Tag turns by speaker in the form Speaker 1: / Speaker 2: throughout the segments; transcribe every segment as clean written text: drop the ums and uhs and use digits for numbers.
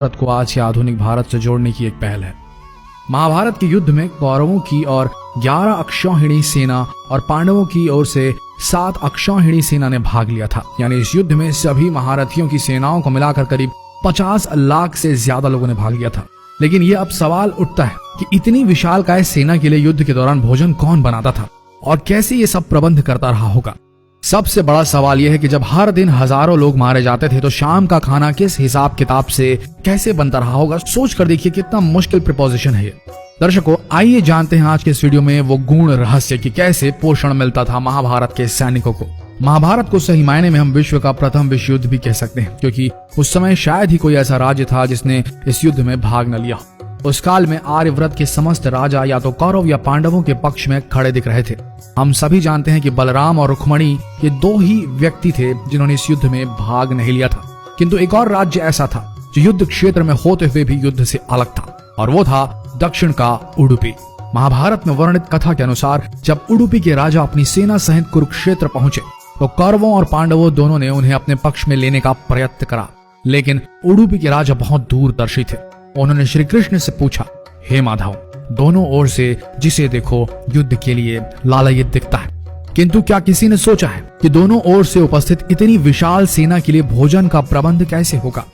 Speaker 1: भारत को आज के आधुनिक भारत से जोड़ने की एक पहल है। महाभारत के युद्ध में कौरवों की और 11 अक्षौहिणी सेना और पांडवों की ओर से 7 अक्षौहिणी सेना ने भाग लिया था। यानी इस युद्ध में सभी महारथियों की सेनाओं को मिलाकर करीब 50 लाख से ज्यादा लोगों ने भाग लिया था। लेकिन ये अब सवाल उठता है कि इतनी विशालकाय सेना के लिए युद्ध के दौरान भोजन कौन बनाता था और कैसे ये सब प्रबंध करता रहा होगा। सबसे बड़ा सवाल यह है कि जब हर दिन हजारों लोग मारे जाते थे तो शाम का खाना किस हिसाब किताब से कैसे बनता रहा होगा। सोच कर देखिए कितना मुश्किल प्रिपोजिशन है ये। दर्शकों, आइए जानते हैं आज के इस वीडियो में वो गूढ़ रहस्य कि कैसे पोषण मिलता था महाभारत के सैनिकों को। महाभारत को सही मायने में हम विश्व का प्रथम विश्व युद्ध भी कह सकते हैं, क्योंकि उस समय शायद ही कोई ऐसा राज्य था जिसने इस युद्ध में भाग न लिया। उस काल में आर्यव्रत के समस्त राजा या तो कौरव या पांडवों के पक्ष में खड़े दिख रहे थे। हम सभी जानते हैं कि बलराम और रुक्मणी ये 2 ही व्यक्ति थे जिन्होंने इस युद्ध में भाग नहीं लिया था। किंतु एक और राज्य ऐसा था जो युद्ध क्षेत्र में होते हुए भी युद्ध से अलग था, और वो था दक्षिण का उडुपी। महाभारत में वर्णित कथा के अनुसार जब उडुपी के राजा अपनी सेना सहित कुरुक्षेत्र पहुंचे तो कौरवों और पांडवों दोनों ने उन्हें अपने पक्ष में लेने का प्रयत्न करा। लेकिन उडुपी के राजा बहुत दूरदर्शी थे। उन्होंने श्री कृष्ण से पूछा, हे माधव, दोनों ओर से जिसे देखो युद्ध के लिए लालायित दिखता है, किंतु क्या किसी ने सोचा है कि दोनों ओर से उपस्थित इतनी विशाल सेना के लिए भोजन का प्रबंध कैसे होगा।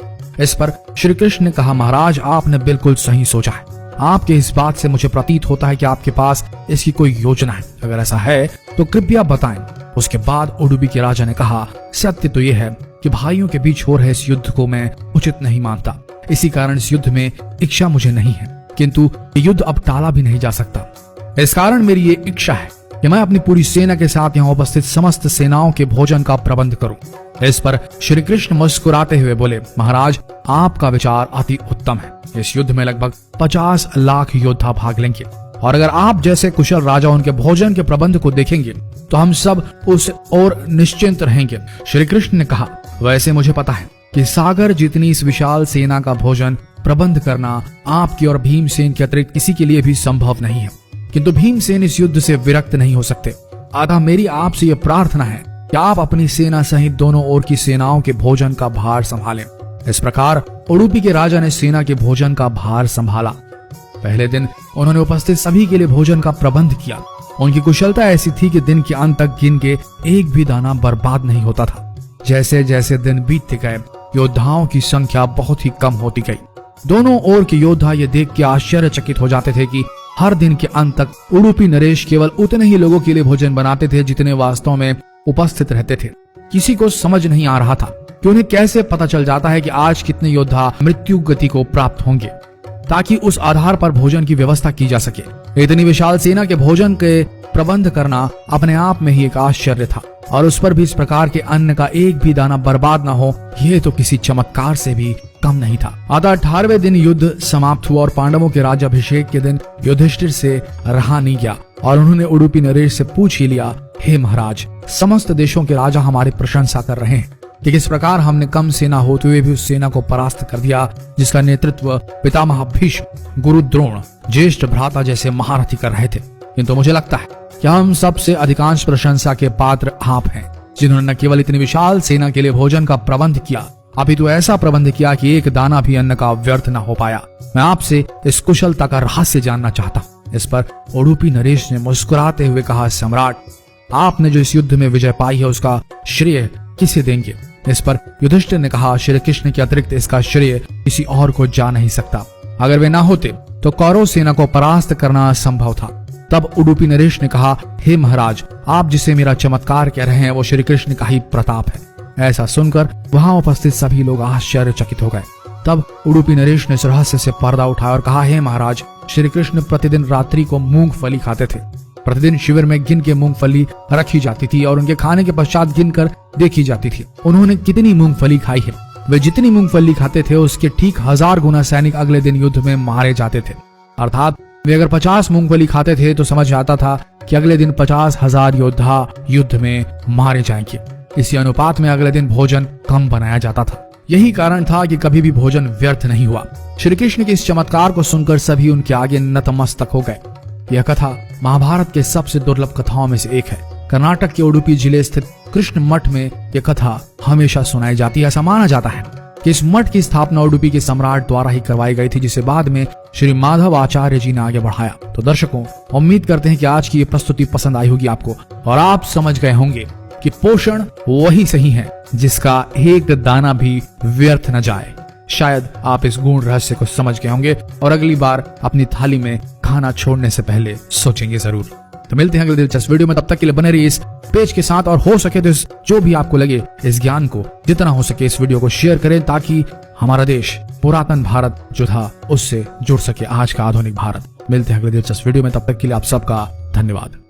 Speaker 1: इस पर श्री कृष्ण ने कहा, महाराज, आपने बिल्कुल सही सोचा है। आपके इस बात से मुझे प्रतीत होता है कि आपके पास इसकी कोई योजना है। अगर ऐसा है तो कृपया बताएं। उसके बाद उडुपी के राजा ने कहा, सत्य तो यह है कि भाइयों के बीच हो रहे इस युद्ध को मैं उचित नहीं मानता। इसी कारण इस युद्ध में इच्छा मुझे नहीं है, किंतु युद्ध अब टाला भी नहीं जा सकता। इस कारण मेरी ये इच्छा है कि मैं अपनी पूरी सेना के साथ यहाँ उपस्थित समस्त सेनाओं के भोजन का प्रबंध करूं। इस पर श्री कृष्ण मुस्कुराते हुए बोले, महाराज, आपका विचार अति उत्तम है। इस युद्ध में लगभग 50 लाख योद्धा भाग लेंगे, और अगर आप जैसे कुशल राजा उनके भोजन के प्रबंध को देखेंगे तो हम सब उस ओर निश्चिंत रहेंगे। श्री कृष्ण ने कहा, वैसे मुझे पता है कि सागर जितनी इस विशाल सेना का भोजन प्रबंध करना आपकी और भीमसेन के अतिरिक्त किसी के लिए भी संभव नहीं है, किंतु भीमसेन इस युद्ध से विरक्त नहीं हो सकते। अतः मेरी आपसे यह प्रार्थना है कि आप अपनी सेना सहित दोनों ओर की सेनाओं के भोजन का भार संभालें। इस प्रकार उडुपी के राजा ने सेना के भोजन का भार संभाला। पहले दिन उन्होंने उपस्थित सभी के लिए भोजन का प्रबंध किया। उनकी कुशलता ऐसी थी कि दिन के अंत तक गिन के एक भी दाना बर्बाद नहीं होता था। जैसे जैसे दिन बीतते गए योद्धाओं की संख्या बहुत ही कम होती गई। दोनों ओर के योद्धा ये देख के आश्चर्यचकित हो जाते थे कि हर दिन के अंत तक उडुपी नरेश केवल उतने ही लोगों के लिए भोजन बनाते थे जितने वास्तव में उपस्थित रहते थे। किसी को समझ नहीं आ रहा था कि उन्हें कैसे पता चल जाता है कि आज कितने योद्धा मृत्यु गति को प्राप्त होंगे, ताकि उस आधार पर भोजन की व्यवस्था की जा सके। इतनी विशाल सेना के भोजन के प्रबंध करना अपने आप में ही एक आश्चर्य था, और उस पर भी इस प्रकार के अन्न का एक भी दाना बर्बाद न हो, यह तो किसी चमत्कार से भी कम नहीं था। अतः 18वें दिन युद्ध समाप्त हुआ और पांडवों के राज्याभिषेक के दिन युधिष्ठिर से रहा नहीं गया, और उन्होंने उडुपी नरेश से पूछ ही लिया, हे महाराज, समस्त देशों के राजा हमारी प्रशंसा कर रहे हैं कि किस प्रकार हमने कम सेना होते हुए भी उस सेना को परास्त कर दिया जिसका नेतृत्व पितामह भीष्म, गुरु द्रोण, ज्येष्ठ भ्राता जैसे महारथी कर रहे थे। किंतु मुझे लगता है कि हम सबसे अधिकांश प्रशंसा के पात्र आप हैं, जिन्होंने न केवल इतनी विशाल सेना के लिए भोजन का प्रबंध किया, अपितु ऐसा प्रबंध किया कि एक दाना भी अन्न का व्यर्थ न हो पाया। मैं आपसे इस कुशलता का रहस्य जानना चाहता हूँ। इस पर उडुपी नरेश ने मुस्कुराते हुए कहा, सम्राट, आपने जो इस युद्ध में विजय पाई है उसका श्रेय किसे देंगे। इस पर युधिष्ठिर ने कहा, श्री कृष्ण के अतिरिक्त इसका श्रेय किसी और को जा नहीं सकता। अगर वे ना होते तो कौरव सेना को परास्त करना असंभव था। तब उडुपी नरेश ने कहा, हे महाराज, आप जिसे मेरा चमत्कार कह रहे हैं वो श्री कृष्ण का ही प्रताप है। ऐसा सुनकर वहां उपस्थित सभी लोग आश्चर्यचकित हो गए। तब उडुपी नरेश ने इस रहस्य से पर्दा उठाया और कहा, हे महाराज, श्री कृष्ण प्रतिदिन रात्रि को मूंगफली खाते थे। प्रतिदिन शिविर में गिन के मूंगफली रखी जाती थी और उनके खाने के पश्चात गिनकर देखी जाती थी उन्होंने कितनी मूंगफली खाई है। वे जितनी मूंगफली खाते थे उसके ठीक 1000 गुना सैनिक अगले दिन युद्ध में मारे जाते थे। अर्थात वे अगर 50 मूंगफली खाते थे तो समझ आता था कि अगले दिन 50,000 योद्धा युद्ध में मारे जाएंगे। इसी अनुपात में अगले दिन भोजन कम बनाया जाता था। यही कारण था कि कभी भी भोजन व्यर्थ नहीं हुआ। श्री कृष्ण के इस चमत्कार को सुनकर सभी उनके आगे नतमस्तक हो गए। यह कथा महाभारत के सबसे दुर्लभ कथाओं में से एक है। कर्नाटक के उडुपी जिले स्थित कृष्ण मठ में यह कथा हमेशा सुनाई जाती है। ऐसा माना जाता है कि इस मठ की स्थापना उडुपी के सम्राट द्वारा ही करवाई गई थी, जिसे बाद में श्री माधव आचार्य जी ने आगे बढ़ाया। तो दर्शकों, उम्मीद करते हैं कि आज की ये प्रस्तुति पसंद आई होगी आपको और आप समझ गए होंगे कि पोषण वही सही है जिसका एक दाना भी व्यर्थ न जाए। शायद आप इस गूढ़ रहस्य को समझ गए होंगे और अगली बार अपनी थाली में खाना छोड़ने से पहले सोचेंगे जरूर। तो मिलते हैं अगले दिलचस्प वीडियो में, तब तक के लिए बने रहिए इस पेज के साथ और हो सके तो जो भी आपको लगे इस ज्ञान को जितना हो सके इस वीडियो को शेयर करें, ताकि हमारा देश पुरातन भारत जो था उससे जुड़ सके आज का आधुनिक भारत। मिलते हैं अगले दिलचस्प वीडियो में, तब तक के लिए आप सबका धन्यवाद।